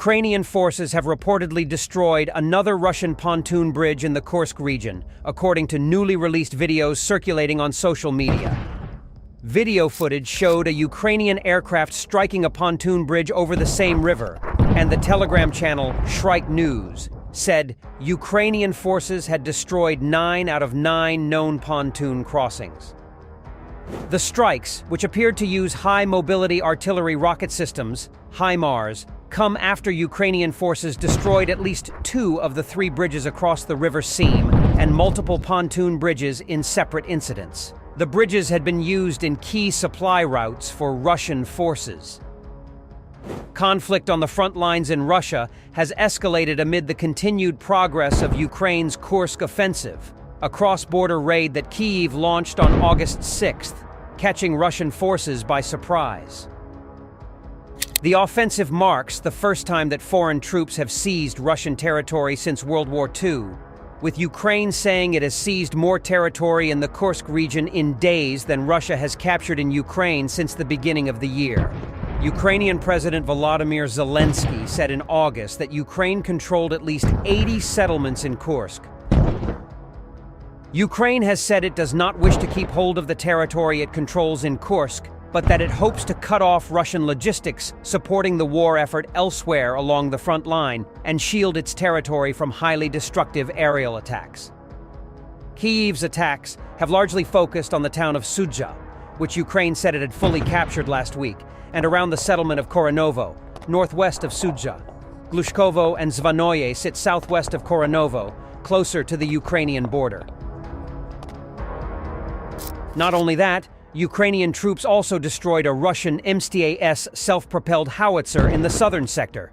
Ukrainian forces have reportedly destroyed another Russian pontoon bridge in the Kursk region, according to newly released videos circulating on social media. Video footage showed a Ukrainian aircraft striking a pontoon bridge over the same river, and the Telegram channel Ukrainenews said Ukrainian forces had destroyed 9 out of 9 known pontoon crossings. The strikes, which appeared to use high-mobility artillery rocket systems, HIMARS, come after Ukrainian forces destroyed at least 2 of the 3 bridges across the river seam and multiple pontoon bridges in separate incidents. The bridges had been used in key supply routes for Russian forces. Conflict on the front lines in Russia has escalated amid the continued progress of Ukraine's Kursk offensive, a cross-border raid that Kyiv launched on August 6th, catching Russian forces by surprise. The offensive marks the first time that foreign troops have seized Russian territory since World War II, with Ukraine saying it has seized more territory in the Kursk region in days than Russia has captured in Ukraine since the beginning of the year. Ukrainian President Volodymyr Zelensky said in August that Ukraine controlled at least 80 settlements in Kursk. Ukraine has said it does not wish to keep hold of the territory it controls in Kursk, but that it hopes to cut off Russian logistics supporting the war effort elsewhere along the front line and shield its territory from highly destructive aerial attacks. Kyiv's attacks have largely focused on the town of Sudzha, which Ukraine said it had fully captured last week, and around the settlement of Koronovo, northwest of Sudzha. Glushkovo and Zvanoye sit southwest of Koronovo, closer to the Ukrainian border. Not only that, Ukrainian troops also destroyed a Russian MSTAS self-propelled howitzer in the southern sector.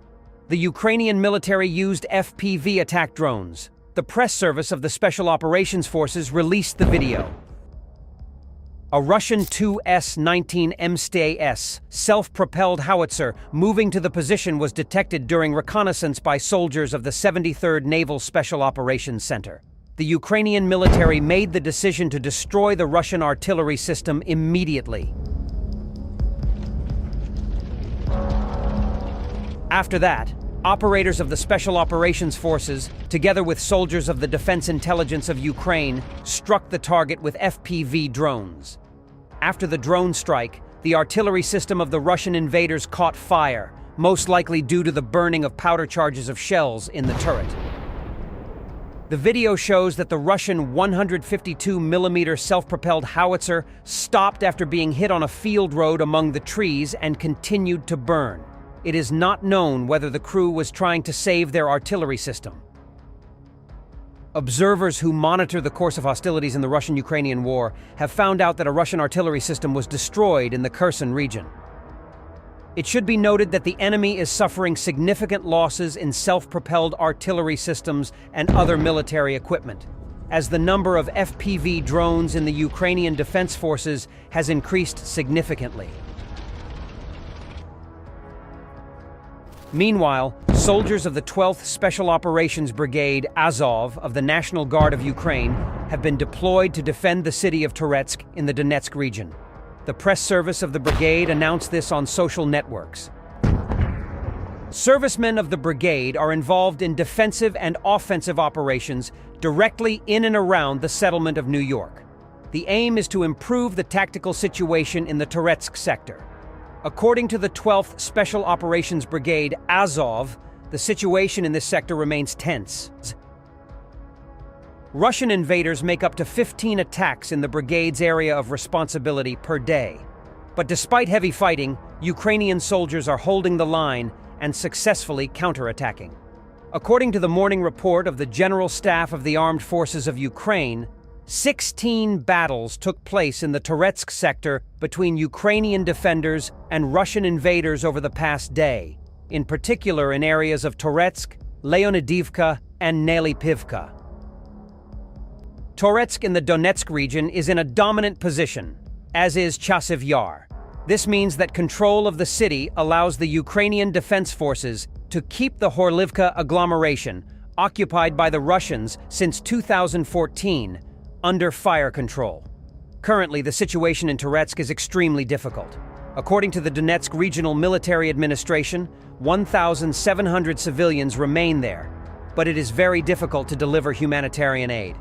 The Ukrainian military used FPV attack drones. The press service of the Special Operations Forces released the video. A Russian Tu-S-19 MSTAS self-propelled howitzer moving to the position was detected during reconnaissance by soldiers of the 73rd Naval Special Operations Center. The Ukrainian military made the decision to destroy the Russian artillery system immediately. After that, operators of the Special Operations Forces, together with soldiers of the Defense Intelligence of Ukraine, struck the target with FPV drones. After the drone strike, the artillery system of the Russian invaders caught fire, most likely due to the burning of powder charges of shells in the turret. The video shows that the Russian 152mm self-propelled howitzer stopped after being hit on a field road among the trees and continued to burn. It is not known whether the crew was trying to save their artillery system. Observers who monitor the course of hostilities in the Russian-Ukrainian war have found out that a Russian artillery system was destroyed in the Kherson region. It should be noted that the enemy is suffering significant losses in self-propelled artillery systems and other military equipment, as the number of FPV drones in the Ukrainian Defense Forces has increased significantly. Meanwhile, soldiers of the 12th Special Operations Brigade Azov of the National Guard of Ukraine have been deployed to defend the city of Toretsk in the Donetsk region. The press service of the brigade announced this on social networks. Servicemen of the brigade are involved in defensive and offensive operations directly in and around the settlement of New York. The aim is to improve the tactical situation in the Toretsk sector. According to the 12th Special Operations Brigade Azov, the situation in this sector remains tense. Russian invaders make up to 15 attacks in the brigade's area of responsibility per day. But despite heavy fighting, Ukrainian soldiers are holding the line and successfully counterattacking. According to the morning report of the General Staff of the Armed Forces of Ukraine, 16 battles took place in the Toretsk sector between Ukrainian defenders and Russian invaders over the past day, in particular in areas of Toretsk, Leonidivka, and Nelipivka. Toretsk in the Donetsk region is in a dominant position, as is Chasiv Yar. This means that control of the city allows the Ukrainian Defense Forces to keep the Horlivka agglomeration, occupied by the Russians since 2014, under fire control. Currently, the situation in Toretsk is extremely difficult. According to the Donetsk Regional Military Administration, 1,700 civilians remain there, but it is very difficult to deliver humanitarian aid.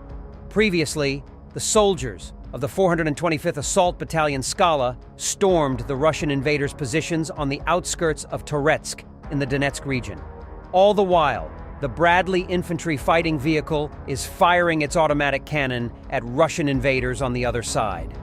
Previously, the soldiers of the 425th Assault Battalion Skala stormed the Russian invaders' positions on the outskirts of Toretsk in the Donetsk region. All the while, the Bradley infantry fighting vehicle is firing its automatic cannon at Russian invaders on the other side.